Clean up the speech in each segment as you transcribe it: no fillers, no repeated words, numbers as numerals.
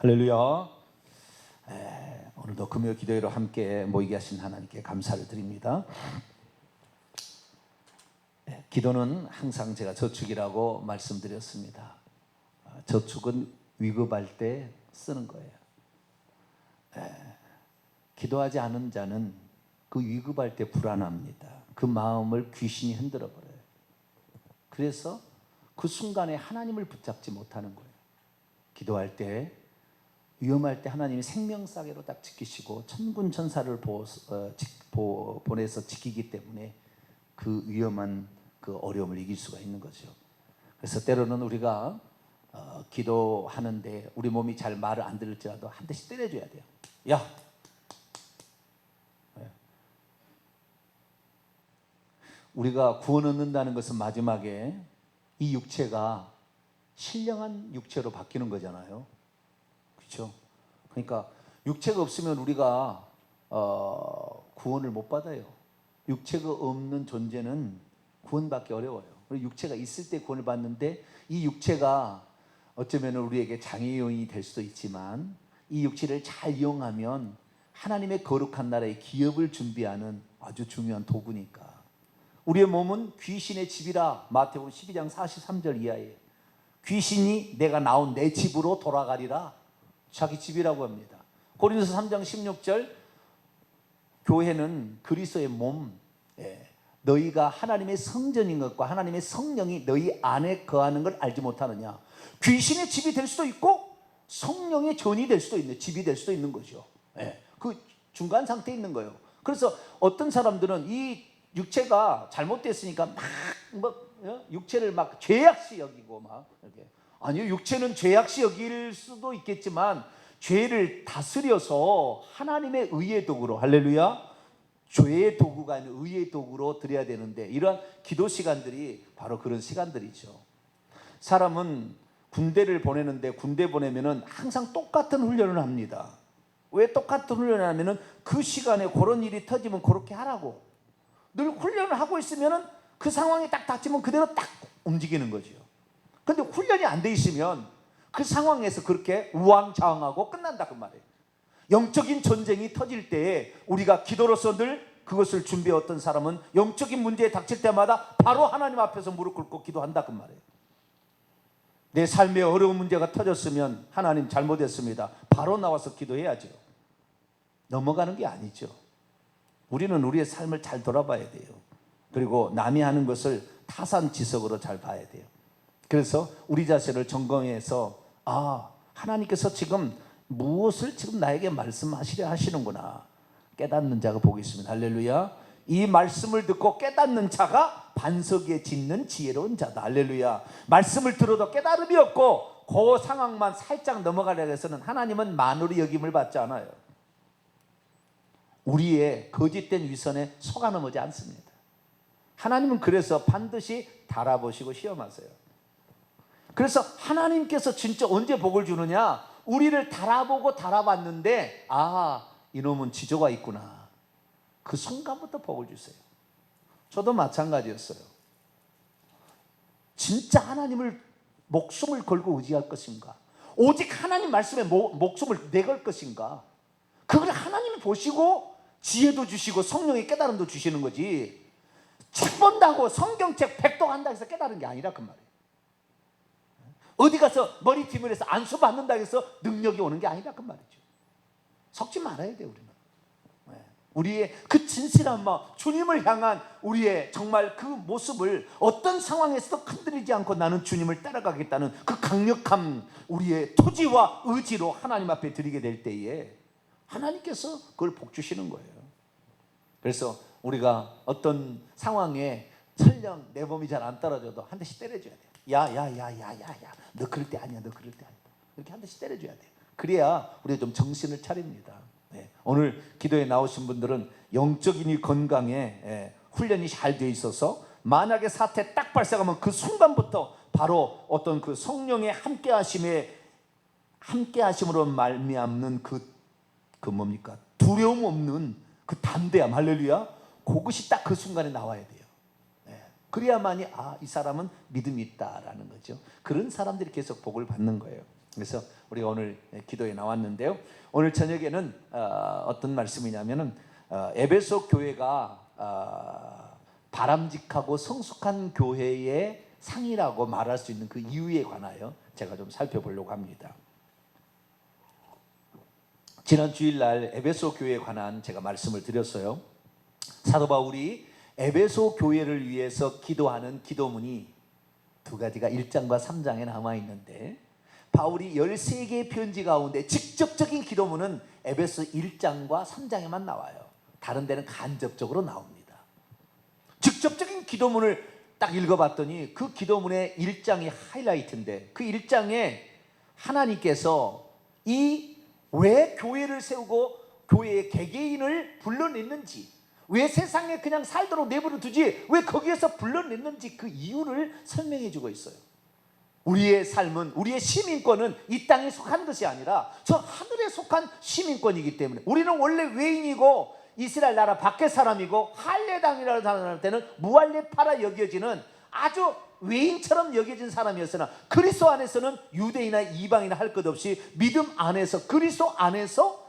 할렐루야. 오늘도 금요 기도회로 함께 모이게 하신 하나님께 감사를 드립니다. 기도는 항상 제가 저축이라고 말씀드렸습니다. 저축은 위급할 때 쓰는 거예요. 기도하지 않은 자는 그 위급할 때 불안합니다. 그 마음을 귀신이 흔들어 버려요. 그래서 그 순간에 하나님을 붙잡지 못하는 거예요. 기도할 때, 위험할 때 하나님이 생명사계로 딱 지키시고 천군 천사를 보내서 지키기 때문에 그 위험한 그 어려움을 이길 수가 있는 거죠. 그래서 때로는 우리가 기도하는데 우리 몸이 잘 말을 안 들을지라도 한 대씩 때려줘야 돼요. 야! 우리가 구원 얻는다는 것은 마지막에 이 육체가 신령한 육체로 바뀌는 거잖아요. 그렇죠? 그러니까 육체가 없으면 우리가 구원을 못 받아요. 육체가 없는 존재는 구원받기 어려워요. 육체가 있을 때 구원을 받는데 이 육체가 어쩌면 우리에게 장애요인이 될 수도 있지만 이 육체를 잘 이용하면 하나님의 거룩한 나라의 기업을 준비하는 아주 중요한 도구니까. 우리의 몸은 귀신의 집이라 마태복음 12장 43절 이하에 귀신이 내가 나온 내 집으로 돌아가리라. 자기 집이라고 합니다. 고린도서 3장 16절 교회는 그리스도의 몸, 너희가 하나님의 성전인 것과 하나님의 성령이 너희 안에 거하는 걸 알지 못하느냐. 귀신의 집이 될 수도 있고 성령의 전이 될 수도 있는, 집이 될 수도 있는 거죠. 그 중간 상태에 있는 거예요. 그래서 어떤 사람들은 이 육체가 잘못됐으니까 육체를 막 죄악시 여기고 막 이렇게. 아니요, 육체는 죄악시 여길 수도 있겠지만 죄를 다스려서 하나님의 의의 도구로, 할렐루야, 죄의 도구가 아니라 의의 도구로 드려야 되는데 이러한 기도 시간들이 바로 그런 시간들이죠. 사람은 군대를 보내는데 군대 보내면은 항상 똑같은 훈련을 합니다. 왜 똑같은 훈련을 하면은 그 시간에 그런 일이 터지면 그렇게 하라고. 늘 훈련을 하고 있으면은 그 상황이 딱 닥치면 그대로 딱 움직이는 거죠. 근데 훈련이 안 돼 있으면 그 상황에서 그렇게 우왕좌왕하고 끝난다 그 말이에요. 영적인 전쟁이 터질 때에 우리가 기도로서 늘 그것을 준비해 왔던 사람은 영적인 문제에 닥칠 때마다 바로 하나님 앞에서 무릎 꿇고 기도한다 그 말이에요. 내 삶에 어려운 문제가 터졌으면 하나님 잘못했습니다. 바로 나와서 기도해야죠. 넘어가는 게 아니죠. 우리는 우리의 삶을 잘 돌아봐야 돼요. 그리고 남이 하는 것을 타산지석으로 잘 봐야 돼요. 그래서 우리 자신을 점검해서 하나님께서 지금 무엇을 지금 나에게 말씀하시려 하시는구나 깨닫는 자가 복이 있습니다. 할렐루야. 이 말씀을 듣고 깨닫는 자가 반석 위에 짓는 지혜로운 자다. 할렐루야. 말씀을 들어도 깨달음이 없고 그 상황만 살짝 넘어가려고 해서는 하나님은 만으로 여김을 받지 않아요. 우리의 거짓된 위선에 속아 넘어지 않습니다. 하나님은 그래서 반드시 달아보시고 시험하세요. 그래서 하나님께서 진짜 언제 복을 주느냐? 우리를 달아보고 달아봤는데 이놈은 지조가 있구나. 그 순간부터 복을 주세요. 저도 마찬가지였어요. 진짜 하나님을 목숨을 걸고 의지할 것인가? 오직 하나님 말씀에 목숨을 내걸 것인가? 그걸 하나님이 보시고 지혜도 주시고 성령의 깨달음도 주시는 거지. 책 본다고 성경책 100도 한다 해서 깨달은 게 아니라 그 말이에요. 어디 가서 머리팀을 해서 안수 받는다 해서 능력이 오는 게 아니라 그 말이죠. 속지 말아야 돼요. 우리는 우리의 그 진실한 마음, 주님을 향한 우리의 정말 그 모습을 어떤 상황에서도 흔들리지 않고 나는 주님을 따라가겠다는 그 강력한 우리의 토지와 의지로 하나님 앞에 드리게 될 때에 하나님께서 그걸 복 주시는 거예요. 그래서 우리가 어떤 상황에 설령 내 몸이 잘 안 떨어져도 한 대씩 때려줘야 돼요. 야야야야야야, 너 그럴 때 아니야, 너 그럴 때 아니야. 이렇게 한 대씩 때려줘야 돼요. 그래야 우리가 좀 정신을 차립니다. 오늘 기도에 나오신 분들은 영적인 건강에 훈련이 잘 되어 있어서 만약에 사태 딱 발생하면 그 순간부터 바로 어떤 그 성령의 함께하심으로 말미암는 그 뭡니까? 두려움 없는 그 담대함, 할렐루야. 그것이 딱 그 순간에 나와야 돼요. 그래야만이 이 사람은 믿음이 있다라는 거죠. 그런 사람들이 계속 복을 받는 거예요. 그래서 우리가 오늘 기도에 나왔는데요. 오늘 저녁에는 어떤 말씀이냐면은 에베소 교회가 바람직하고 성숙한 교회의 상이라고 말할 수 있는 그 이유에 관하여 제가 좀 살펴보려고 합니다. 지난 주일날 에베소 교회에 관한 제가 말씀을 드렸어요. 사도 바울이 에베소 교회를 위해서 기도하는 기도문이 두 가지가 1장과 3장에 남아 있는데, 바울이 13개의 편지 가운데 직접적인 기도문은 에베소 1장과 3장에만 나와요. 다른 데는 간접적으로 나옵니다. 직접적인 기도문을 딱 읽어봤더니 그 기도문의 1장이 하이라이트인데, 그 1장에 하나님께서 왜 교회를 세우고 교회의 개개인을 불러냈는지, 왜 세상에 그냥 살도록 내버려 두지 왜 거기에서 불러냈는지 그 이유를 설명해 주고 있어요. 우리의 삶은, 우리의 시민권은 이 땅에 속한 것이 아니라 저 하늘에 속한 시민권이기 때문에, 우리는 원래 외인이고 이스라엘 나라 밖의 사람이고 할례 당이라는 사람한테는 무할례파라 여겨지는 아주 외인처럼 여겨진 사람이었으나, 그리스도 안에서는 유대인이나 이방이나 할 것 없이 믿음 안에서, 그리스도 안에서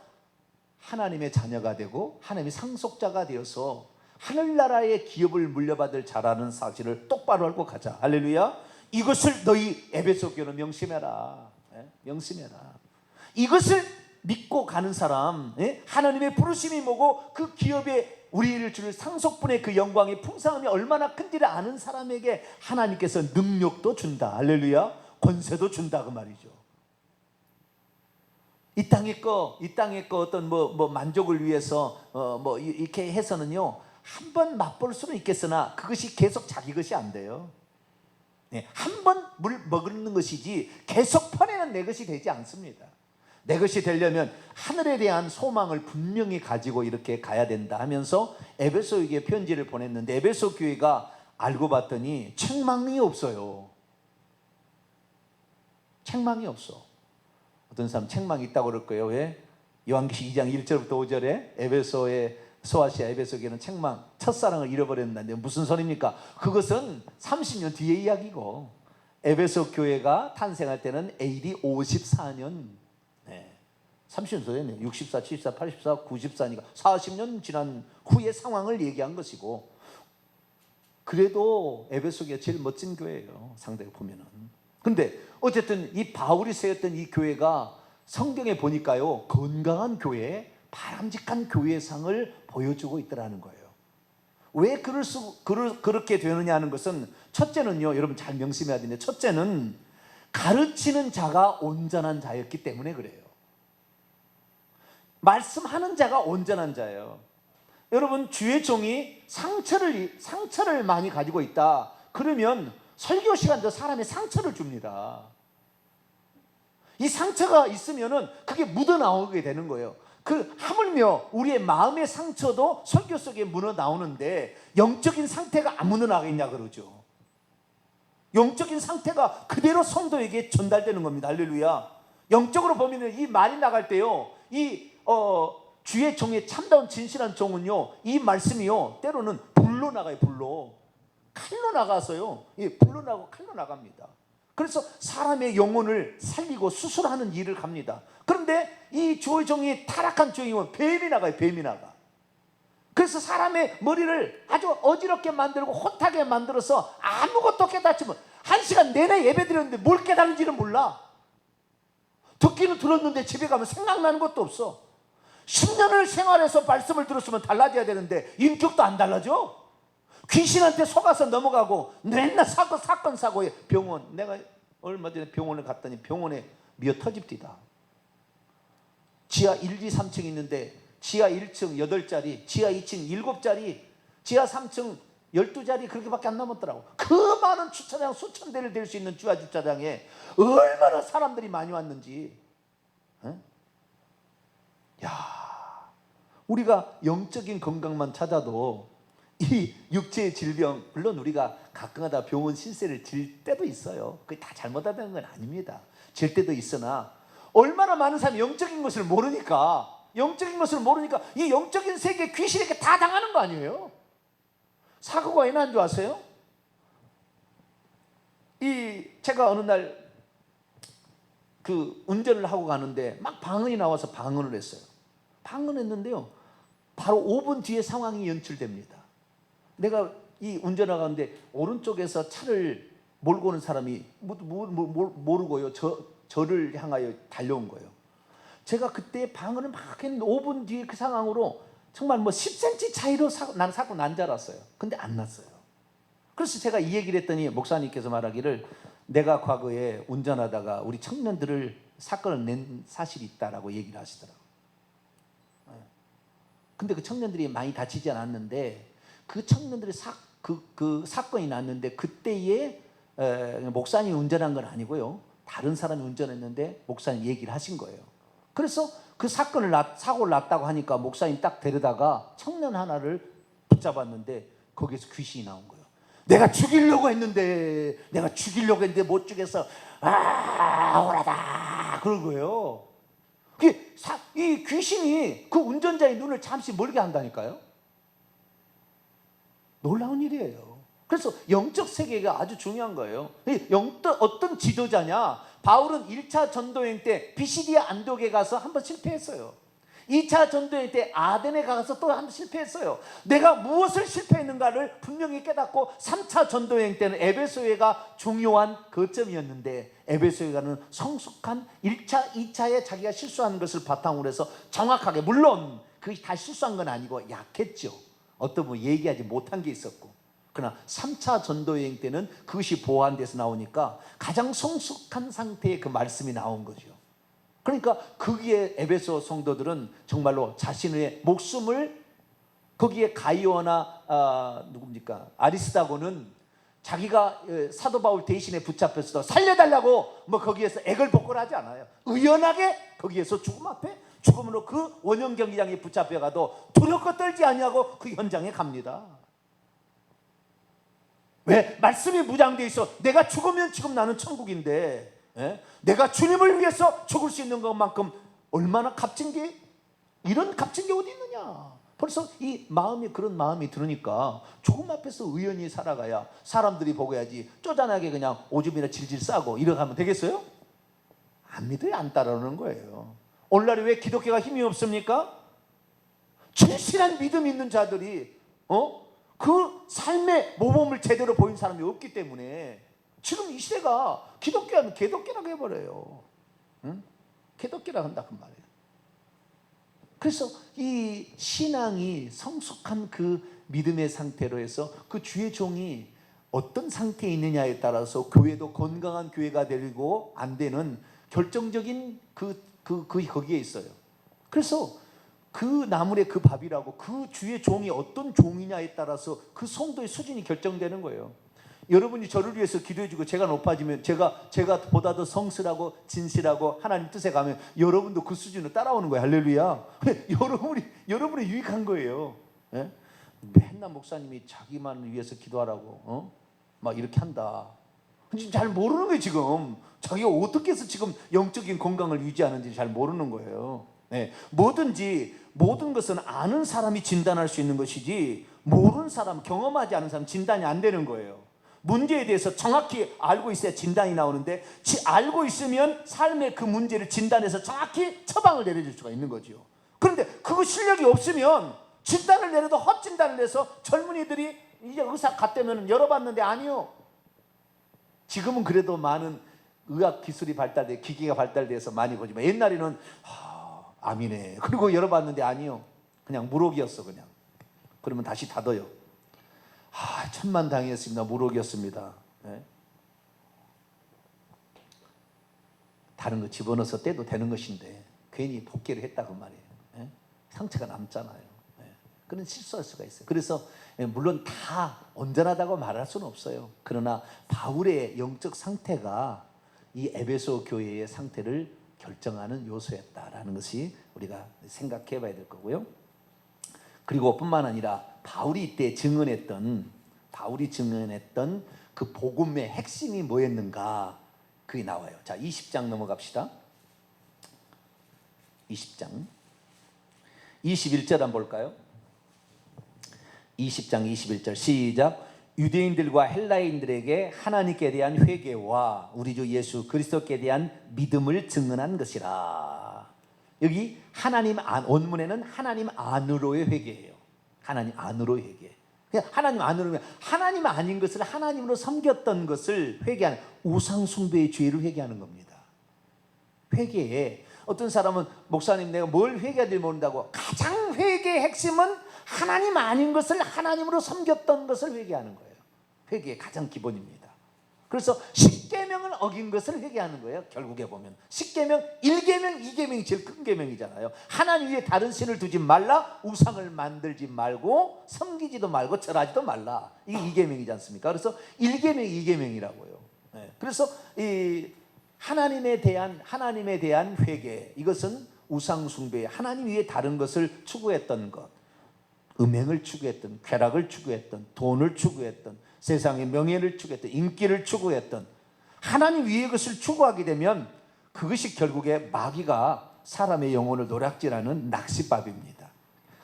하나님의 자녀가 되고 하나님의 상속자가 되어서 하늘나라의 기업을 물려받을 자라는 사실을 똑바로 알고 가자. 할렐루야. 이것을 너희 에베소 교회는 명심해라. 명심해라. 이것을 믿고 가는 사람, 하나님의 부르심이 뭐고 그 기업에 우리를 줄 상속분의 그 영광의 풍성함이 얼마나 큰지를 아는 사람에게 하나님께서 능력도 준다. 할렐루야. 권세도 준다 그 말이죠. 이 땅의 거 어떤 만족을 위해서 이렇게 해서는요, 한번 맛볼 수는 있겠으나 그것이 계속 자기 것이 안 돼요. 한번 물 먹는 것이지 계속 퍼내는 내 것이 되지 않습니다. 내 것이 되려면 하늘에 대한 소망을 분명히 가지고 이렇게 가야 된다 하면서 에베소에게 편지를 보냈는데, 에베소 교회가 알고 봤더니 책망이 없어요. 책망이 없어. 어떤 사람 책망이 있다고 그럴 거예요. 왜? 요한계시록 2장 1절부터 5절에 에베소의 소아시아 에베소 교회는 책망, 첫사랑을 잃어버렸는데 무슨 소리입니까? 그것은 30년 뒤의 이야기고, 에베소 교회가 탄생할 때는 AD 54년, 30년 더 됐네요. 64, 74, 84, 94니까 40년 지난 후의 상황을 얘기한 것이고, 그래도 에베소 교회가 제일 멋진 교회예요, 상대로 보면은. 근데 어쨌든 이 바울이 세웠던 이 교회가 성경에 보니까요, 건강한 교회, 바람직한 교회상을 보여주고 있더라는 거예요. 왜 그렇게 되느냐 하는 것은, 첫째는요, 여러분 잘 명심해야 되는데, 첫째는 가르치는 자가 온전한 자였기 때문에 그래요. 말씀하는 자가 온전한 자예요. 여러분, 주의 종이 상처를 많이 가지고 있다 그러면 설교 시간도 사람의 상처를 줍니다. 이 상처가 있으면은 그게 묻어나오게 되는 거예요. 하물며 우리의 마음의 상처도 설교 속에 묻어나오는데, 영적인 상태가 안 묻어나가겠냐 그러죠. 영적인 상태가 그대로 성도에게 전달되는 겁니다. 할렐루야. 영적으로 보면 이 말이 나갈 때요, 주의 종의 참다운 진실한 종은요, 이 말씀이요, 때로는 불로 나가요. 불로. 칼로 나가서요, 불로 나가고 칼로 나갑니다. 그래서 사람의 영혼을 살리고 수술하는 일을 갑니다. 그런데 이 주의 종이 타락한 종이면 뱀이 나가요. 뱀이 나가. 그래서 사람의 머리를 아주 어지럽게 만들고 혼탁하게 만들어서 아무것도 깨닫지 못, 1시간 내내 예배 드렸는데 뭘 깨달은지는 몰라. 듣기는 들었는데 집에 가면 생각나는 것도 없어. 10년을 생활해서 말씀을 들었으면 달라져야 되는데 인격도 안 달라져. 귀신한테 속아서 넘어가고 맨날 사건 사고에 병원, 내가 얼마 전에 병원을 갔더니 병원에 미어 터집디다. 지하 1, 2, 3층 있는데 지하 1층 8자리, 지하 2층 7자리, 지하 3층 12자리 그렇게밖에 안 남았더라고. 그 많은 주차장, 수천 대를 댈 수 있는 주차장에 얼마나 사람들이 많이 왔는지. 우리가 영적인 건강만 찾아도 이 육체의 질병, 물론 우리가 가끔가다 병원 신세를 질 때도 있어요. 그게 다 잘못하다는 건 아닙니다. 질 때도 있으나, 얼마나 많은 사람이 영적인 것을 모르니까 이 영적인 세계 귀신에게 다 당하는 거 아니에요? 사고가 왜 난 줄 아세요? 제가 어느 날 그 운전을 하고 가는데 막 방언이 나와서 방언을 했어요. 방언했는데요, 바로 5분 뒤에 상황이 연출됩니다. 내가 이 운전하고 가는데 오른쪽에서 차를 몰고 오는 사람이 모르고요, 저를 향하여 달려온 거예요. 제가 그때 방언을 막 했는데 5분 뒤에 그 상황으로 정말 뭐 10cm 차이로 난 사고 난 줄 알았어요. 근데 안 났어요. 그래서 제가 이 얘기를 했더니 목사님께서 말하기를, 내가 과거에 운전하다가 우리 청년들을 사건을 낸 사실이 있다라고 얘기를 하시더라고요. 근데 그 청년들이 많이 다치지 않았는데, 그 청년들이 그 사건이 났는데 그때에 목사님이 운전한 건 아니고요, 다른 사람이 운전했는데 목사님 얘기를 하신 거예요. 그래서 그 사고를 났다고 하니까 목사님 딱 데려다가 청년 하나를 붙잡았는데 거기에서 귀신이 나온 거예요. 내가 죽이려고 했는데 못 죽여서 오라다 그런 거예요. 이 귀신이 그 운전자의 눈을 잠시 멀게 한다니까요. 놀라운 일이에요. 그래서 영적 세계가 아주 중요한 거예요. 어떤 지도자냐, 바울은 1차 전도여행 때 비시디아 안독에 가서 한번 실패했어요. 2차 전도여행 때 아덴에 가서 또 한번 실패했어요. 내가 무엇을 실패했는가를 분명히 깨닫고 3차 전도여행 때는 에베소회가 중요한 거점이었는데, 에베소회가는 성숙한 1차, 2차에 자기가 실수한 것을 바탕으로 해서 정확하게, 물론 그것이 다 실수한 건 아니고 약했죠. 어떤 분 얘기하지 못한 게 있었고, 그러나 3차 전도여행 때는 그것이 보완돼서 나오니까 가장 성숙한 상태의 그 말씀이 나온 거죠. 그러니까 거기에 에베소 성도들은 정말로 자신의 목숨을, 거기에 가이오나 누굽니까, 아리스다고는 자기가 사도 바울 대신에 붙잡혔어도 살려달라고 뭐 거기에서 애걸복걸하지 않아요. 의연하게 거기에서 죽음 앞에 죽음으로 그 원형 경기장에 붙잡혀가도 두렵고 떨지 아니하고 그 현장에 갑니다. 왜? 말씀이 무장되어 있어. 내가 죽으면 지금 나는 천국인데, 내가 주님을 위해서 죽을 수 있는 것만큼 얼마나 값진 게, 이런 값진 게 어디 있느냐. 벌써 이 마음이, 그런 마음이 들으니까 죽음 앞에서 의연히 살아가야 사람들이 보고 해야지, 쪼잔하게 그냥 오줌이나 질질 싸고 이러고 하면 되겠어요? 안 믿어요. 안 따라오는 거예요. 오늘날에 왜 기독교가 힘이 없습니까? 진실한 믿음 있는 자들이 그 삶의 모범을 제대로 보인 사람이 없기 때문에 지금 이 시대가 기독교하면 개독교라고 해버려요. 응? 개독교라고 한다 그 말이에요. 그래서 이 신앙이 성숙한 그 믿음의 상태로 해서 그 주의 종이 어떤 상태에 있느냐에 따라서 교회도 건강한 교회가 되고 안 되는 결정적인 거기에 있어요. 그래서 그 나물의 그 밥이라고, 그 주의 종이 어떤 종이냐에 따라서 그 성도의 수준이 결정되는 거예요. 여러분이 저를 위해서 기도해주고 제가 높아지면, 제가 보다 더 성실하고 진실하고 하나님 뜻에 가면 여러분도 그 수준으로 따라오는 거예요. 할렐루야. 여러분이 유익한 거예요. 예? 맨날 목사님이 자기만 위해서 기도하라고 막 이렇게 한다. 지금 잘 모르는 거예요. 지금 자기가 어떻게 해서 지금 영적인 건강을 유지하는지 잘 모르는 거예요. 네. 모든 것은 아는 사람이 진단할 수 있는 것이지, 모르는 사람, 경험하지 않은 사람 진단이 안 되는 거예요. 문제에 대해서 정확히 알고 있어야 진단이 나오는데, 알고 있으면 삶의 그 문제를 진단해서 정확히 처방을 내려줄 수가 있는 거죠. 그런데 그 실력이 없으면 진단을 내려도 헛진단을 내서 젊은이들이 이제 의사 갔다면 열어봤는데 아니요. 지금은 그래도 많은 의학 기술이 발달돼, 기기가 발달돼서 많이 보지만 옛날에는 암이네. 그리고 열어봤는데 아니요. 그냥 무록이었어. 그냥. 그러면 다시 닫아요. 천만다행했습니다. 무록이었습니다. 네? 다른 거 집어넣어서 떼도 되는 것인데 괜히 복귀를 했다 그 말이에요. 네? 상처가 남잖아요. 네? 그런 실수할 수가 있어요. 그래서 물론 다 온전하다고 말할 수는 없어요. 그러나 바울의 영적 상태가 이 에베소 교회의 상태를 결정하는 요소였다라는 것이 우리가 생각해 봐야 될 거고요. 그리고 뿐만 아니라 바울이 이때 증언했던 그 복음의 핵심이 뭐였는가, 그게 나와요. 자, 20장 넘어갑시다. 20장 21절 한번 볼까요? 20장 21절 시작. 유대인들과 헬라인들에게 하나님께 대한 회개와 우리 주 예수 그리스도께 대한 믿음을 증언한 것이라. 여기 하나님 안, 원문에는 하나님 안으로의 회개예요. 하나님 안으로의 회개. 하나님 안으로, 하나님 아닌 것을 하나님으로 섬겼던 것을 회개하는, 우상 숭배의 죄를 회개하는 겁니다. 회개에 어떤 사람은 목사님 내가 뭘 회개해야 될지 모른다고, 가장 회개의 핵심은 하나님 아닌 것을 하나님으로 섬겼던 것을 회개하는 거예요. 회개의 가장 기본입니다. 그래서 10계명을 어긴 것을 회개하는 거예요. 결국에 보면 10계명, 1계명, 2계명이 제일 큰 계명이잖아요. 하나님 위에 다른 신을 두지 말라, 우상을 만들지 말고 섬기지도 말고 절하지도 말라. 이게 2계명이지 않습니까? 그래서 1계명, 2계명이라고요. 그래서 이 하나님에 대한 회개, 이것은 우상 숭배, 하나님 위에 다른 것을 추구했던 것, 음행을 추구했던, 쾌락을 추구했던, 돈을 추구했던, 세상의 명예를 추구했던, 인기를 추구했던, 하나님 위의 것을 추구하게 되면 그것이 결국에 마귀가 사람의 영혼을 노략질하는 낚싯밥입니다.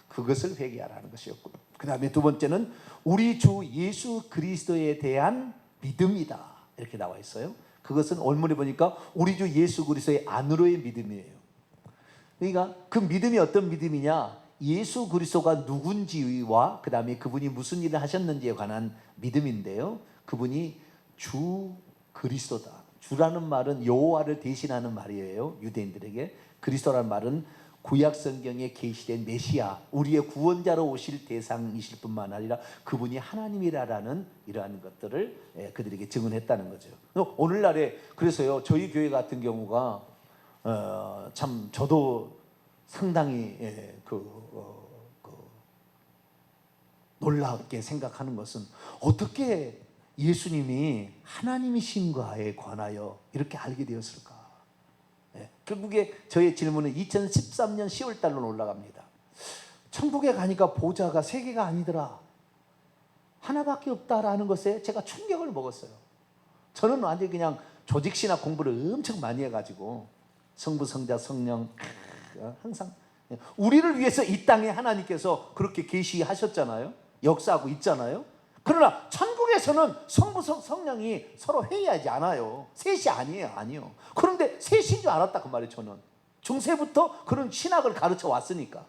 그것을 회개하라는 것이었고, 그 다음에 두 번째는 우리 주 예수 그리스도에 대한 믿음이다, 이렇게 나와 있어요. 그것은 원문에 보니까 우리 주 예수 그리스도의 안으로의 믿음이에요. 그러니까 그 믿음이 어떤 믿음이냐, 예수 그리스도가 누군지와 그 다음에 그분이 무슨 일을 하셨는지에 관한 믿음인데요, 그분이 주 그리스도다. 주라는 말은 여호와를 대신하는 말이에요. 유대인들에게 그리스도라는 말은 구약 성경에 계시된 메시아, 우리의 구원자로 오실 대상이실 뿐만 아니라 그분이 하나님이라는 이러한 것들을 그들에게 증언했다는 거죠. 오늘날에 그래서요, 저희 교회 같은 경우가 참 저도 상당히 놀랍게 생각하는 것은, 어떻게 예수님이 하나님이신가에 관하여 이렇게 알게 되었을까? 결국에 저의 질문은 2013년 10월 달로 올라갑니다. 천국에 가니까 보좌가 세 개가 아니더라, 하나밖에 없다라는 것에 제가 충격을 먹었어요. 저는 완전히 그냥 조직신학 공부를 엄청 많이 해가지고 성부, 성자, 성령 항상 우리를 위해서 이 땅에 하나님께서 그렇게 계시하셨잖아요. 역사하고 있잖아요. 그러나 천국에서는 성부, 성령이 서로 회의하지 않아요. 셋이 아니에요. 그런데 셋인 줄 알았다 그 말이에요. 저는 중세부터 그런 신학을 가르쳐 왔으니까.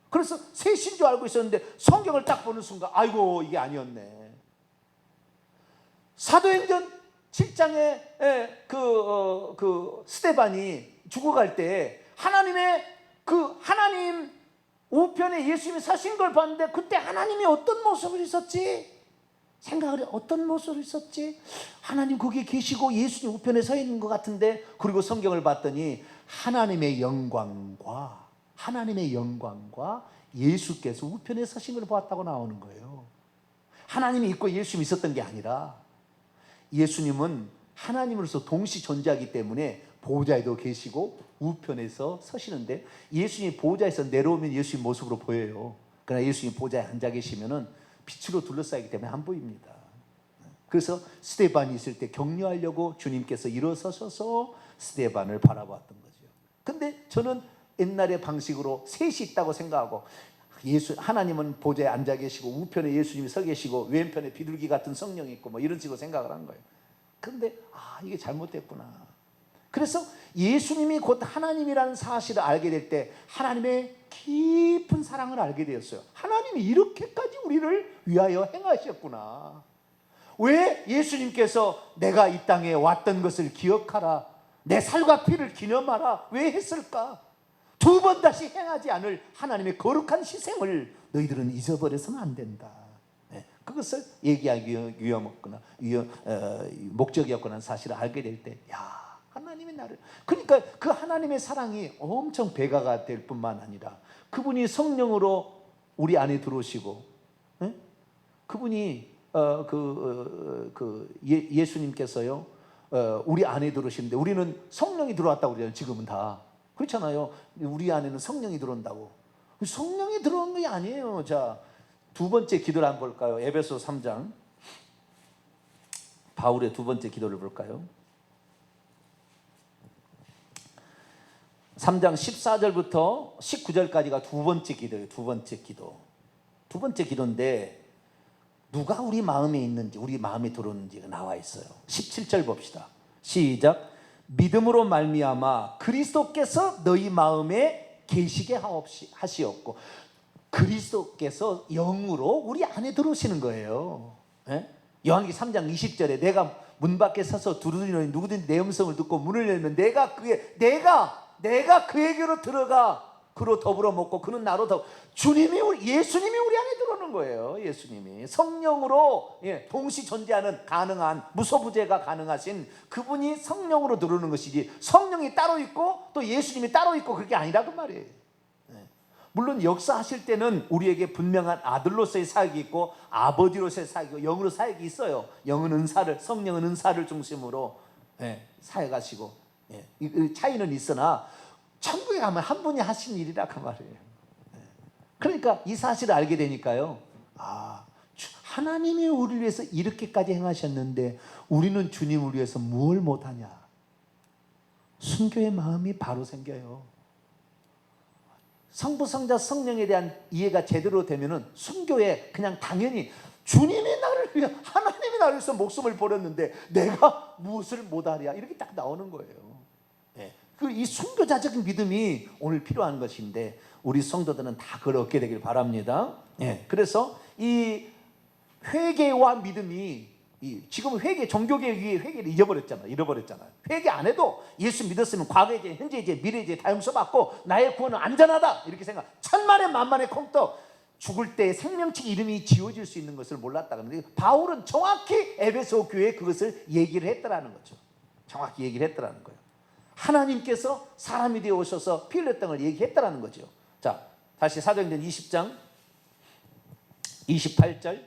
그래서 셋인 줄 알고 있었는데 성경을 딱 보는 순간 아이고 이게 아니었네. 사도행전 7장에 스데반이 죽어갈 때 하나님 우편에 예수님이 서신 걸 봤는데, 그때 하나님이 어떤 모습을 있었지? 생각을 해. 어떤 모습을 있었지? 하나님 거기에 계시고 예수님 우편에 서 있는 것 같은데, 그리고 성경을 봤더니 하나님의 영광과 예수께서 우편에 서신 걸 보았다고 나오는 거예요. 하나님이 있고 예수님이 있었던 게 아니라, 예수님은 하나님으로서 동시 존재하기 때문에 보좌에도 계시고 우편에서 서시는데, 예수님이 보좌에서 내려오면 예수님 모습으로 보여요. 그러나 예수님이 보좌에 앉아 계시면은 빛으로 둘러싸이기 때문에 안 보입니다. 그래서 스데반이 있을 때 격려하려고 주님께서 일어서셔서 스데반을 바라봤던 거죠. 근데 저는 옛날의 방식으로 셋이 있다고 생각하고, 하나님은 보좌에 앉아 계시고 우편에 예수님이 서 계시고 왼편에 비둘기 같은 성령이 있고 뭐 이런 식으로 생각을 한 거예요. 근데 이게 잘못됐구나. 그래서 예수님이 곧 하나님이라는 사실을 알게 될 때 하나님의 깊은 사랑을 알게 되었어요. 하나님이 이렇게까지 우리를 위하여 행하셨구나. 왜 예수님께서 내가 이 땅에 왔던 것을 기억하라, 내 살과 피를 기념하라, 왜 했을까? 두 번 다시 행하지 않을 하나님의 거룩한 희생을 너희들은 잊어버려서는 안 된다. 그것을 얘기하기 위함없거나 목적이었거나 사실을 알게 될 때, 하나님이 나를, 그러니까 그 하나님의 사랑이 엄청 배가가 될 뿐만 아니라, 그분이 성령으로 우리 안에 들어오시고, 그분이 예수님께서요 우리 안에 들어오시는데, 우리는 성령이 들어왔다고 그러잖아요. 지금은 다 그렇잖아요. 우리 안에는 성령이 들어온다고. 성령이 들어온 게 아니에요. 자, 두 번째 기도를 한번 볼까요? 에베소 3장, 바울의 두 번째 기도를 볼까요? 3장 14절부터 19절까지가 두 번째 기도예요. 두 번째 기도인데 누가 우리 마음에 있는지, 우리 마음에 들어오는지가 나와 있어요. 17절 봅시다. 시작. 믿음으로 말미암아 그리스도께서 너희 마음에 계시게 하시옵고. 그리스도께서 영으로 우리 안에 들어오시는 거예요. 예? 요한기 3장 20절에 내가 문 밖에 서서 두드리노니 누구든지 내 음성을 듣고 문을 열면 내가 그에게로 들어가 그로 더불어 먹고 그는 나로 예수님이 우리 안에 들어오는 거예요. 예수님이 성령으로 동시 존재하는 가능한 무소부재가 가능하신 그분이 성령으로 들어오는 것이지, 성령이 따로 있고 또 예수님이 따로 있고 그게 아니라 그 말이에요. 물론 역사하실 때는 우리에게 분명한 아들로서의 사역이 있고 아버지로서의 사역이 있고 영으로 사역이 있어요. 영은 은사를, 성령은 은사를 중심으로 사역하시고, 이 차이는 있으나 천국에 가면 한 분이 하신 일이라 그 말이에요. 그러니까 이 사실을 알게 되니까요, 하나님이 우리를 위해서 이렇게까지 행하셨는데 우리는 주님을 위해서 뭘 못하냐. 순교의 마음이 바로 생겨요. 성부, 성자, 성령에 대한 이해가 제대로 되면은 순교에 그냥 당연히 주님이 나를 위해, 하나님이 나를 위해서 목숨을 버렸는데 내가 무엇을 못하랴, 이렇게 딱 나오는 거예요. 이 순교자적인 믿음이 오늘 필요한 것인데 우리 성도들은 다 그걸 얻게 되길 바랍니다. 그래서 이 회개와 믿음이, 지금 종교개혁이 회개를 잃어버렸잖아요. 회개 안 해도 예수 믿었으면 과거의 죄, 현재의 죄, 미래의 죄 다 용서받고 나의 구원은 안전하다 이렇게 생각. 천만에 만만의 콩떡. 죽을 때 생명책 이름이 지워질 수 있는 것을 몰랐다 그러는데 바울은 정확히 에베소 교회에 그것을 얘기를 했더라는 거죠. 정확히 얘기를 했더라는 거예요. 하나님께서 사람이 되어 오셔서 피 흘렸던 걸 얘기했다라는 거죠. 자, 다시 사도행전 20장 28절.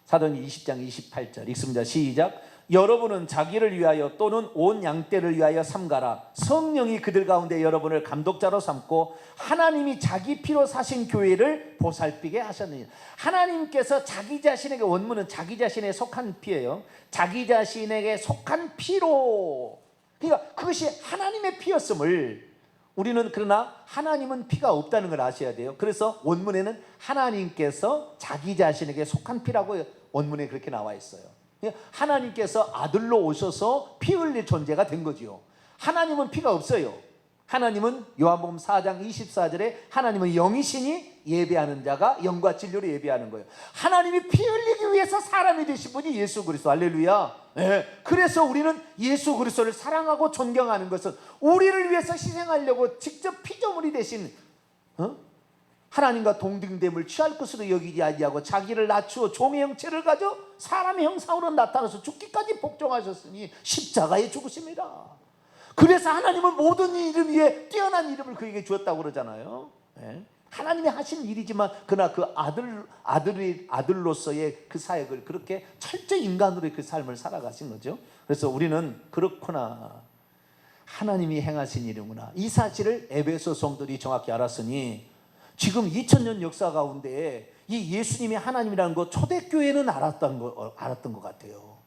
사도행전 20장 28절 읽습니다. 시작. 여러분은 자기를 위하여 또는 온 양떼를 위하여 삼가라. 성령이 그들 가운데 여러분을 감독자로 삼고 하나님이 자기 피로 사신 교회를 보살피게 하셨느니라. 하나님께서 자기 자신에게, 원문은 자기 자신에 속한 피예요. 자기 자신에게 속한 피로, 그러니까 그것이 하나님의 피였음을 우리는, 그러나 하나님은 피가 없다는 걸 아셔야 돼요. 그래서 원문에는 하나님께서 자기 자신에게 속한 피라고 원문에 그렇게 나와 있어요. 하나님께서 아들로 오셔서 피 흘릴 존재가 된 거지요. 하나님은 피가 없어요. 하나님은 요한복음 4장 24절에 하나님은 영이시니 예배하는 자가 영과 진리로 예배하는 거예요. 하나님이 피 흘리기 위해서 사람이 되신 분이 예수 그리스도. 할렐루야. 그래서 우리는 예수 그리스도를 사랑하고 존경하는 것은 우리를 위해서 희생하려고 직접 피조물이 되신 하나님과 동등됨을 취할 것으로 여기지 아니하고 자기를 낮추어 종의 형체를 가져 사람의 형상으로 나타나서 죽기까지 복종하셨으니 십자가에 죽으십니다. 그래서 하나님은 모든 이름 위에 뛰어난 이름을 그에게 주었다고 그러잖아요. 하나님이 하신 일이지만 그러나 그 아들로서의 그 사역을 그렇게 철저히 인간으로의 그 삶을 살아가신 거죠. 그래서 우리는 그렇구나, 하나님이 행하신 일이구나, 이 사실을 에베소 성도들이 정확히 알았으니 지금 2000년 역사 가운데 이 예수님이 하나님이라는 거 초대교회는 알았던 것 같아요.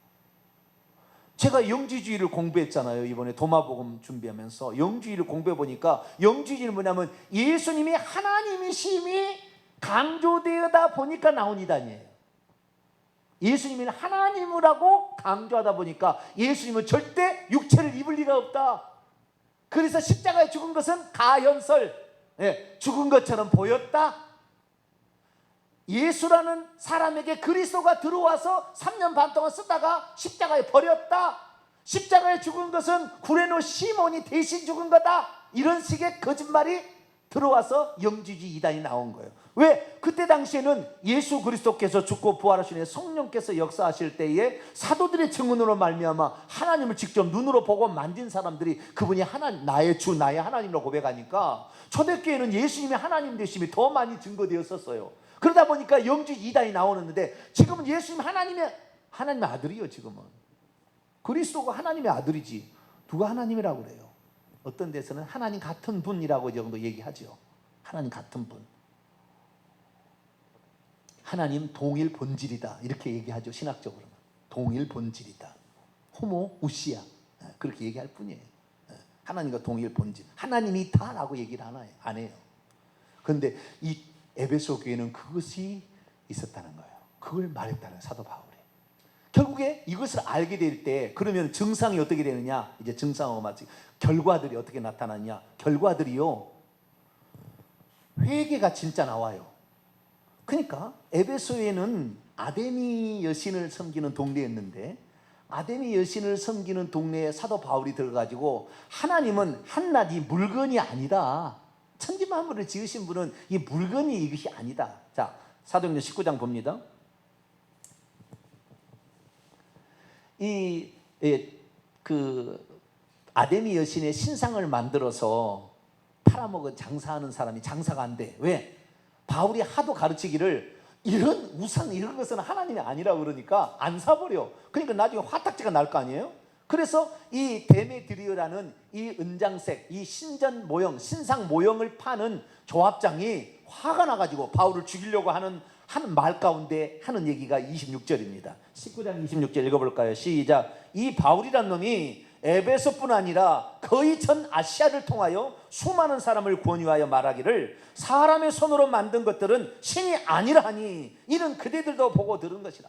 제가 영지주의를 공부했잖아요. 이번에 도마복음 준비하면서 영지주의를 공부해 보니까 영지주의는 뭐냐면 예수님이 하나님이심이 강조되다 보니까 나온 이단이에요. 예수님이 하나님이라고 강조하다 보니까 예수님은 절대 육체를 입을 리가 없다. 그래서 십자가에 죽은 것은 가현설, 죽은 것처럼 보였다. 예수라는 사람에게 그리스도가 들어와서 3년 반 동안 쓰다가 십자가에 버렸다. 십자가에 죽은 것은 구레노 시몬이 대신 죽은 거다. 이런 식의 거짓말이 들어와서 영지주의 이단이 나온 거예요. 왜? 그때 당시에는 예수 그리스도께서 죽고 부활하신 후에 성령께서 역사하실 때에 사도들의 증언으로 말미암아 하나님을 직접 눈으로 보고 만진 사람들이 그분이 하나님, 나의 주, 나의 하나님으로 고백하니까 초대교회는 예수님이 하나님 되심이 더 많이 증거되었었어요. 그러다 보니까 영지주의 이단이 나오는데 지금은 예수님 하나님의 아들이요. 지금은 그리스도가 하나님의 아들이지 누가 하나님이라고 그래요? 어떤 데서는 하나님 같은 분이라고 정도 얘기하죠. 하나님 같은 분, 하나님 동일 본질이다 이렇게 얘기하죠. 신학적으로는 동일 본질이다, 호모 우시아 그렇게 얘기할 뿐이에요. 하나님과 동일 본질, 하나님이 다라고 얘기를 안 해요. 그런데 이 에베소 교회는 그것이 있었다는 거예요. 그걸 말했다는 사도 바울이. 결국에 이것을 알게 될 때 그러면 증상이 어떻게 되느냐? 이제 증상하고 맞지. 결과들이 어떻게 나타나냐? 결과들이요, 회개가 진짜 나와요. 그러니까 에베소에는 아데미 여신을 섬기는 동네였는데, 아데미 여신을 섬기는 동네에 사도 바울이 들어가지고 하나님은 한낱이 물건이 아니다. 천지 만물을 지으신 분은 이 물건이 이것이 아니다. 자, 사도행전 19장 봅니다. 아데미 여신의 신상을 만들어서 팔아먹은 장사하는 사람이 장사가 안 돼. 왜? 바울이 하도 가르치기를 이런 우상 이런 것은 하나님이 아니라고 그러니까 안 사버려. 그러니까 나중에 화딱지가 날 거 아니에요. 그래서 이 데메드리오라는 이 은장색, 이 신전 모형, 신상 모형을 파는 조합장이 화가 나가지고 바울을 죽이려고 하는 말 가운데 하는 얘기가 26절입니다. 19장 26절 읽어볼까요? 시작. 이 바울이란 놈이 에베소뿐 아니라 거의 전 아시아를 통하여 수많은 사람을 권유하여 말하기를 사람의 손으로 만든 것들은 신이 아니라 하니 이는 그대들도 보고 들은 것이라.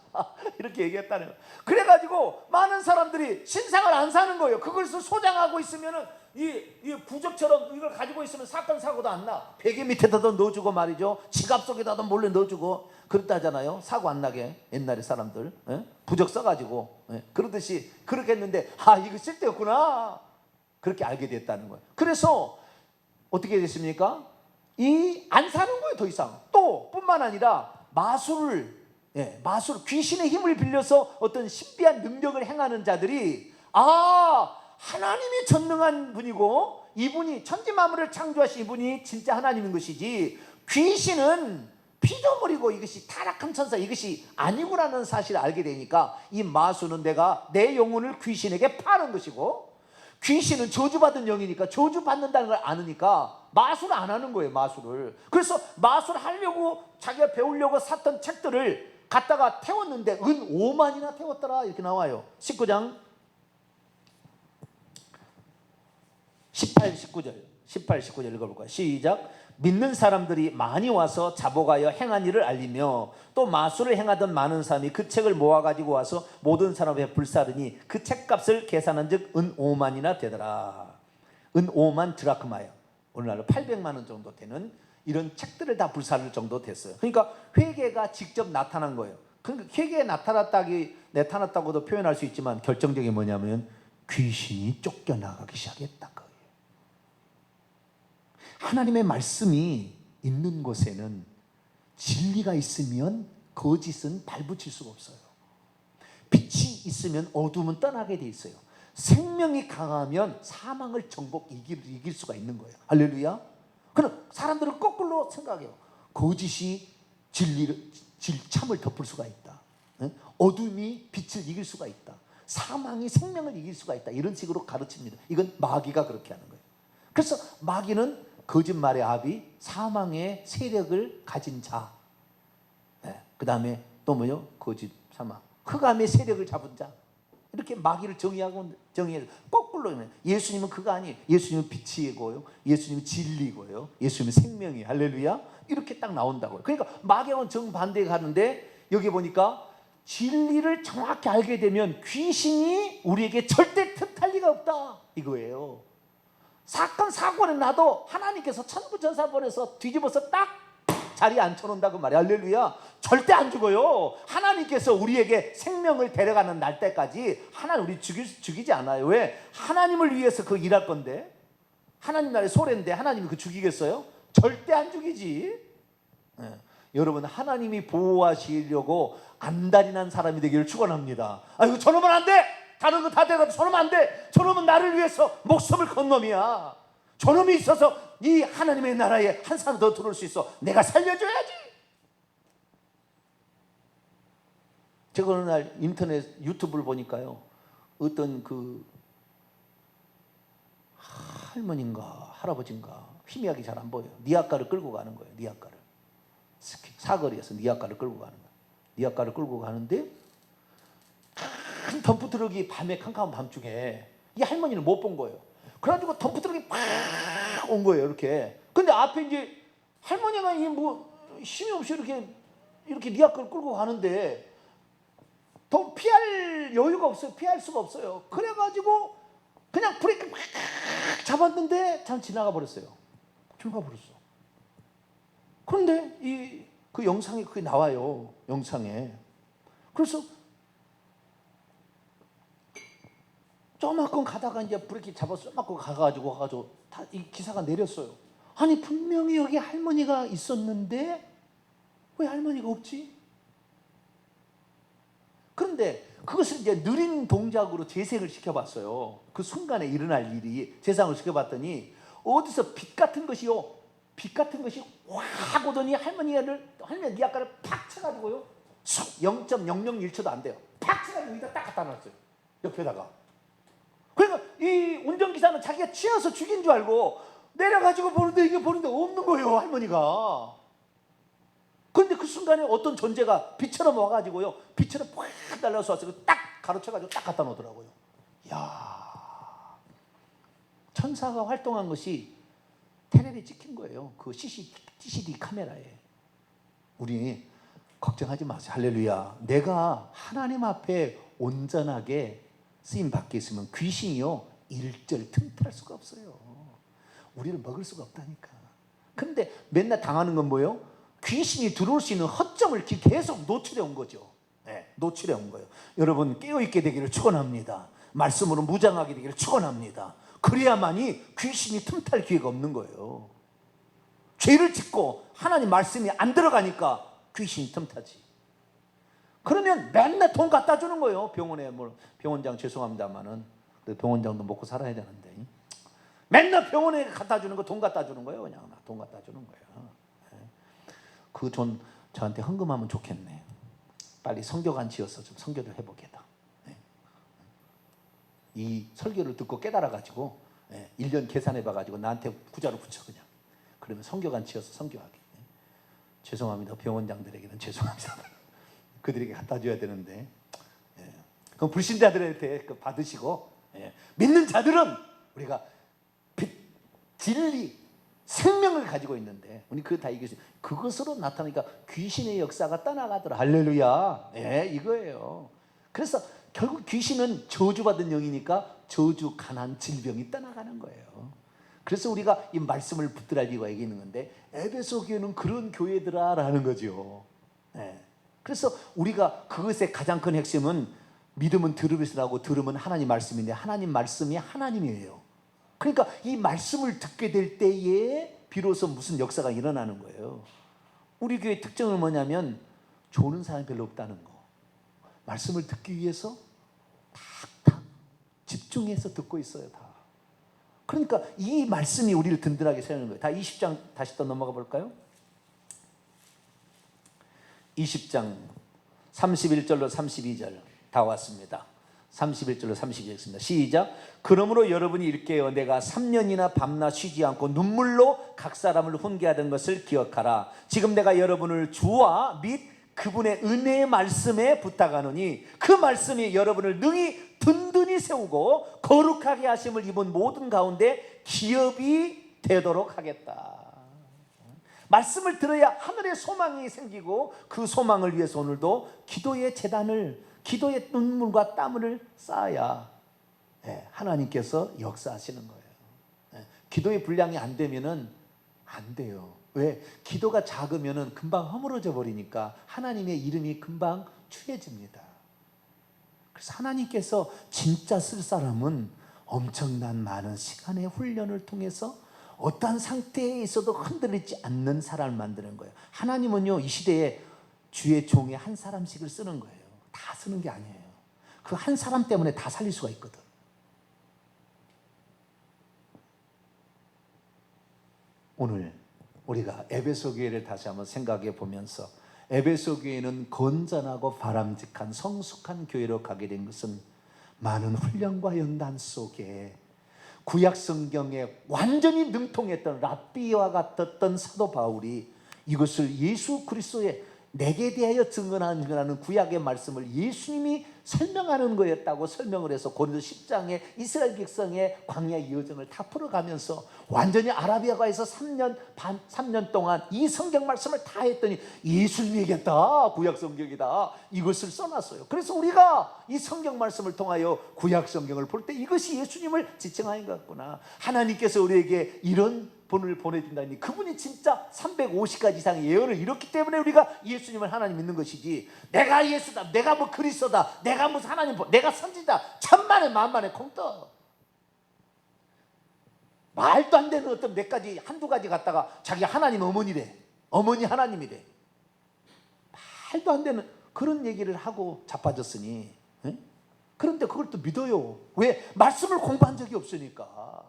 이렇게 얘기했다는 거예요. 그래가지고 많은 사람들이 신상을 안 사는 거예요. 그것을 소장하고 있으면은 이 부적처럼 이걸 가지고 있으면 사건 사고도 안 나. 베개 밑에다도 넣어주고 말이죠. 지갑 속에다도 몰래 넣어주고 그랬다잖아요. 사고 안 나게 옛날에 사람들 부적 써가지고 그러듯이 그렇게 했는데 이거 쓸데없구나. 그렇게 알게 됐다는 거예요. 그래서 어떻게 됐습니까? 안 사는 거예요. 더 이상. 또 뿐만 아니라 마술 귀신의 힘을 빌려서 어떤 신비한 능력을 행하는 자들이 하나님이 전능한 분이고 이분이 천지 만물을 창조하신 이분이 진짜 하나님인 것이지 귀신은 피조물이고 이것이 타락한 천사 이것이 아니구라는 사실을 알게 되니까 이 마술은 내가 내 영혼을 귀신에게 파는 것이고 귀신은 저주받은 영이니까 저주받는다는 걸 아느니까 마술을 안 하는 거예요. 마술을. 그래서 마술하려고 자기가 배우려고 샀던 책들을 갖다가 태웠는데 은 5만이나 태웠더라 이렇게 나와요. 19장 18, 19절 읽어볼까요? 시작. 믿는 사람들이 많이 와서 자복하여 행한 일을 알리며 또 마술을 행하던 많은 사람이 그 책을 모아가지고 와서 모든 사람에 불사르니 그 책값을 계산한 즉 은 5만이나 되더라. 은 5만 드라크마야. 오늘날로 800만 원 정도 되는 이런 책들을 다 불사를 정도 됐어요. 그러니까 회개가 직접 나타난 거예요. 그러니까 회개에 나타났다고도 표현할 수 있지만 결정적인 뭐냐면 귀신이 쫓겨나가기 시작했다. 하나님의 말씀이 있는 곳에는 진리가 있으면 거짓은 발붙일 수가 없어요. 빛이 있으면 어둠은 떠나게 돼 있어요. 생명이 강하면 사망을 이길 수가 있는 거예요. 할렐루야. 그럼 사람들은 거꾸로 생각해요. 거짓이 참을 덮을 수가 있다. 어둠이 빛을 이길 수가 있다. 사망이 생명을 이길 수가 있다. 이런 식으로 가르칩니다. 이건 마귀가 그렇게 하는 거예요. 그래서 마귀는 거짓말의 압이 사망의 세력을 가진 자. 그 다음에 또 뭐요? 거짓, 사망. 흑암의 세력을 잡은 자. 이렇게 마귀를 정의해서 거꾸로. 예수님은 그거 아니에요. 예수님은 빛이고요. 예수님은 진리고요. 예수님은 생명이. 할렐루야. 이렇게 딱 나온다고요. 그러니까 마귀하고는 정반대에 가는데 여기 보니까 진리를 정확히 알게 되면 귀신이 우리에게 절대 틈탈 리가 없다. 이거예요. 사건 사고는 나도 하나님께서 천부천사 보내서 뒤집어서 딱 자리에 앉혀놓는다고 말이야. 할렐루야. 절대 안 죽어요. 하나님께서 우리에게 생명을 데려가는 날 때까지 하나님 우리 죽이지 않아요. 왜? 하나님을 위해서 그 일할 건데 하나님 나라의 소래인데 하나님이 그 죽이겠어요? 절대 안 죽이지. 여러분 하나님이 보호하시려고 안달이 사람이 되기를 축원합니다. 이거 저놈은 안 돼. 다른 거 다 돼가도 저놈은 안 돼. 저놈은 나를 위해서 목숨을 건 놈이야. 저놈이 있어서 이 하나님의 나라에 한 사람 더 들어올 수 있어. 내가 살려줘야지. 제가 어느 날 인터넷 유튜브를 보니까요, 어떤 그 할머니인가 할아버지인가 희미하게 잘 안 보여요. 니아가를 끌고 가는 거예요. 니아가를 사거리에서 니아가를 끌고 가는 거예요. 니아가를 끌고 가는데 큰 덤프트럭이 밤에 캄캄한 밤중에 이 할머니는 못 본 거예요. 그래가지고 덤프트럭이 팍 온 거예요. 이렇게. 근데 앞에 이제 할머니가 뭐 힘이 없이 이렇게 이렇게 리아크를 끌고 가는데 더 피할 여유가 없어요. 피할 수가 없어요. 그래가지고 그냥 브레이크 막 잡았는데 참 지나가 버렸어요. 지나가 버렸어. 그런데 그 영상에 그게 나와요. 영상에. 그래서 조금만 가다가 이제 브레이크 잡아서 조금만 가가지고 다 이 기사가 내렸어요. 아니 분명히 여기 할머니가 있었는데 왜 할머니가 없지? 그런데 그것을 이제 느린 동작으로 재생을 시켜봤어요. 그 순간에 일어날 일이 재생을 시켜봤더니 어디서 빛 같은 것이 확 오더니 할머니 리아카를 팍 쳐가지고요. 0.001초도 안 돼요. 팍 쳐가지고 여기다 딱 갖다 놨어요. 옆에다가. 그러니까 이 운전기사는 자기가 치여서 죽인 줄 알고 내려가지고 이게 보는데 없는 거예요, 할머니가. 그런데 그 순간에 어떤 존재가 빛처럼 와가지고요, 빛처럼 팍 날라서 왔어요. 딱 가로채가지고 딱 갖다 놓더라고요. 이야, 천사가 활동한 것이 테레비에 찍힌 거예요. 그 CCD 카메라에. 우리 걱정하지 마세요. 할렐루야. 내가 하나님 앞에 온전하게 쓰임 받게 있으면 귀신이요 일절 틈탈 수가 없어요. 우리를 먹을 수가 없다니까. 그런데 맨날 당하는 건 뭐예요? 귀신이 들어올 수 있는 허점을 계속 노출해 온 거죠. 네, 노출해 온 거예요. 여러분 깨어있게 되기를 축원합니다. 말씀으로 무장하게 되기를 축원합니다. 그래야만이 귀신이 틈탈 기회가 없는 거예요. 죄를 짓고 하나님 말씀이 안 들어가니까 귀신이 틈타지. 그러면 맨날 돈 갖다 주는 거예요. 병원에 병원장 죄송합니다만은 병원장도 먹고 살아야 되는데 맨날 병원에 갖다 주는 거 돈 갖다 주는 거예요. 그냥 돈 갖다 주는 거예요. 그 돈 저한테 헌금하면 좋겠네. 빨리 성교관 지어서 좀 성교를 해보겠다. 이 설교를 듣고 깨달아가지고 1년 계산해봐가지고 나한테 구자로 붙여 그냥. 그러면 성교관 지어서 성교하게. 죄송합니다. 병원장들에게는 죄송합니다. 그들에게 갖다 줘야 되는데 그럼 불신자들한테 받으시고 믿는 자들은 우리가 진리 생명을 가지고 있는데 우리 그거 다 이겼어요. 그것으로 나타나니까 귀신의 역사가 떠나가더라. 할렐루야. 이거예요. 그래서 결국 귀신은 저주받은 영이니까 저주, 가난, 질병이 떠나가는 거예요. 그래서 우리가 이 말씀을 붙들어 이유가 여기 있는 건데 에베소 교회는 그런 교회더라라는 거죠. 그래서 우리가 그것의 가장 큰 핵심은 믿음은 들음에서 나고 들음은 하나님 말씀인데 하나님 말씀이 하나님이에요. 그러니까 이 말씀을 듣게 될 때에 비로소 무슨 역사가 일어나는 거예요. 우리 교회의 특징은 뭐냐면 조는 사람이 별로 없다는 거. 말씀을 듣기 위해서 탁탁 집중해서 듣고 있어요. 다. 그러니까 이 말씀이 우리를 든든하게 세우는 거예요. 다 20장 다시 또 넘어가 볼까요? 20장 31절로 32절 다 왔습니다. 31절로 32절 있습니다. 시작. 그러므로 여러분이 일깨어 내가 3년이나 밤낮 쉬지 않고 눈물로 각 사람을 훈계하던 것을 기억하라. 지금 내가 여러분을 주와 및 그분의 은혜의 말씀에 부탁하노니 그 말씀이 여러분을 능히 든든히 세우고 거룩하게 하심을 입은 모든 가운데 기업이 되도록 하겠다. 말씀을 들어야 하늘의 소망이 생기고 그 소망을 위해서 오늘도 기도의 재단을 기도의 눈물과 땀을 쌓아야 하나님께서 역사하시는 거예요. 기도의 분량이 안 되면은 안 돼요. 왜? 기도가 작으면은 금방 허물어져 버리니까 하나님의 이름이 금방 추해집니다. 그래서 하나님께서 진짜 쓸 사람은 엄청난 많은 시간의 훈련을 통해서 어떠한 상태에 있어도 흔들리지 않는 사람을 만드는 거예요. 하나님은요 이 시대에 주의 종에 한 사람씩을 쓰는 거예요. 다 쓰는 게 아니에요. 그 한 사람 때문에 다 살릴 수가 있거든. 오늘 우리가 에베소 교회를 다시 한번 생각해 보면서 에베소 교회는 건전하고 바람직한 성숙한 교회로 가게 된 것은 많은 훈련과 연단 속에 구약 성경에 완전히 능통했던 랍비와 같았던 사도 바울이 이것을 예수 그리스도의 내게 대하여 증언하는 구약의 말씀을 예수님이 설명하는 거였다고 설명을 해서 고린도 10장에 이스라엘 백성의 광야 여정을 다 풀어가면서 완전히 아라비아가에서 3년 동안 이 성경 말씀을 다 했더니 예수님 얘기했다, 구약 성경이다, 이것을 써놨어요. 그래서 우리가 이 성경 말씀을 통하여 구약 성경을 볼 때 이것이 예수님을 지칭하는 것 같구나. 하나님께서 우리에게 이런 분을 보내준다니, 그분이 진짜 350가지 이상의 예언을 이뤘기 때문에 우리가 예수님을 하나님 믿는 것이지, 내가 예수다, 내가 뭐 그리스도다, 내가 무슨 하나님, 내가 선지자, 천만에 만만에 콩떡. 말도 안 되는 어떤 몇 가지, 한두 가지 갖다가 자기 하나님 어머니래, 어머니 하나님이래, 말도 안 되는 그런 얘기를 하고 자빠졌으니, 응? 그런데 그걸 또 믿어요. 왜? 말씀을 공부한 적이 없으니까.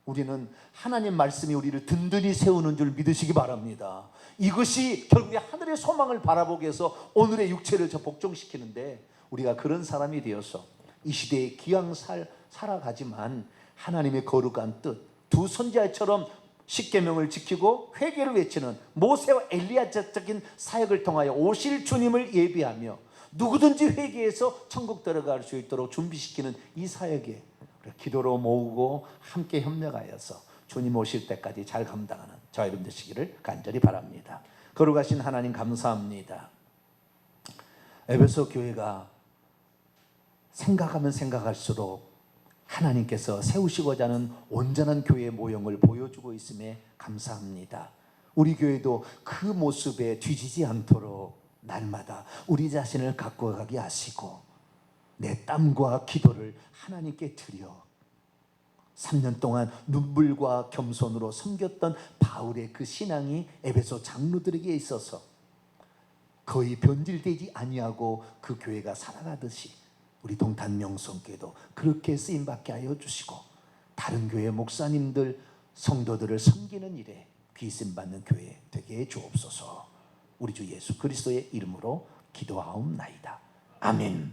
우리는 하나님 말씀이 우리를 든든히 세우는 줄 믿으시기 바랍니다. 이것이 결국에 하늘의 소망을 바라보게 해서 오늘의 육체를 저 복종시키는데, 우리가 그런 사람이 되어서 이 시대에 기왕 살아가지만 하나님의 거룩한 뜻, 두 선지자처럼 십계명을 지키고 회개를 외치는 모세와 엘리야적인 사역을 통하여 오실 주님을 예비하며 누구든지 회개해서 천국 들어갈 수 있도록 준비시키는 이 사역에 기도로 모으고 함께 협력하여서 주님 오실 때까지 잘 감당하는 저와 여러분 되시기를 간절히 바랍니다. 거룩하신 하나님 감사합니다. 에베소 교회가 생각하면 생각할수록 하나님께서 세우시고자 하는 온전한 교회의 모형을 보여주고 있음에 감사합니다. 우리 교회도 그 모습에 뒤지지 않도록 날마다 우리 자신을 갖고 가게 하시고 내 땀과 기도를 하나님께 드려 3년 동안 눈물과 겸손으로 섬겼던 바울의 그 신앙이 에베소 장로들에게 있어서 거의 변질되지 아니하고 그 교회가 살아가듯이 우리 동탄 명성교회도 그렇게 쓰임받게 하여 주시고 다른 교회 목사님들 성도들을 섬기는 일에 귀씀받는 교회 되게 해 주옵소서. 우리 주 예수 그리스도의 이름으로 기도하옵나이다. 아멘.